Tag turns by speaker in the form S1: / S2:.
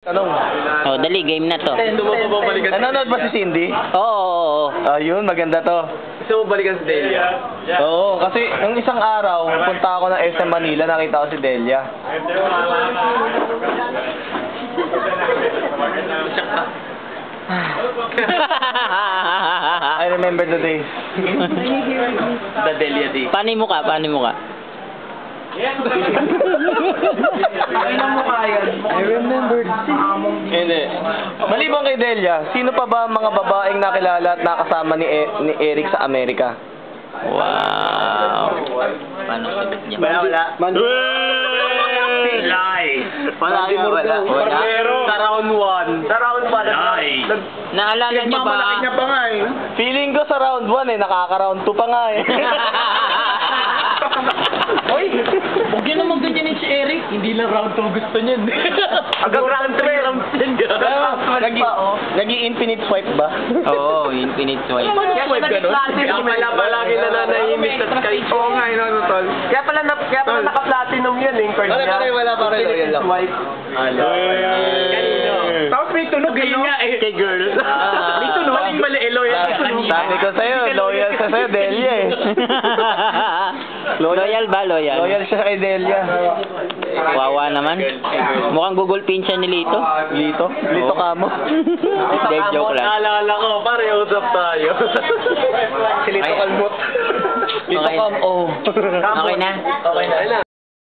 S1: Tanong.
S2: Oh, dali, game na to.
S1: Nanonood ba si Cindy?
S2: Oo.
S1: Ayun, maganda to.
S3: Gusto mo balikan si Delia?
S1: Oo, kasi nung isang araw, punta ako ng SM Manila, nakita ko si Delia. I remember the days.
S3: The Delia Day.
S2: Paano mo ka?
S1: I remember Hindi. Maliban kay Delia, sino pa ba ang mga babaeng nakilala at nakasama ni Eric sa Amerika?
S2: Wow. Paano sagot niya?
S3: Wala. Lie. Wala. Sa round 1. Sa round 1. Lie.
S2: Naalala niyo ba?
S3: Malaki niya pa nga eh.
S1: Feeling ko sa round 1 nakaka-round 2 pa nga eh.
S4: Oy, huwag yun naman ganyanin si Eric. Hindi lang round 2 gusto niyan.
S3: Hanggang round 3. Round 10.
S1: Nag-i-infinite swipe ba?
S2: Oo, infinite swipe.
S3: Kaya pala palagi nananahimik at kay... Oo nga, tol. Kaya pala naka-platinum yan eh, card niya.
S1: Wala pa rin. Loyal lang.
S3: Swipe. Kanino? Tapos may tunog nga eh. Kay girl. May tunog. Maling-mali eh, loyal.
S1: Sabi ko sa'yo, loyal sa sa'yo, Delia eh.
S2: Loyal ba?
S1: Loyal siya kay Delia.
S2: Wawa naman. Mukhang gugulpin siya ni Lito.
S1: Lito ka mo.
S2: Hindi, joke lang.
S3: Naalala ko, pare, usap tayo. Si Lito Kalmot.
S1: Lito
S2: Okay.
S1: ka mo.
S2: Okay na?
S3: Okay na.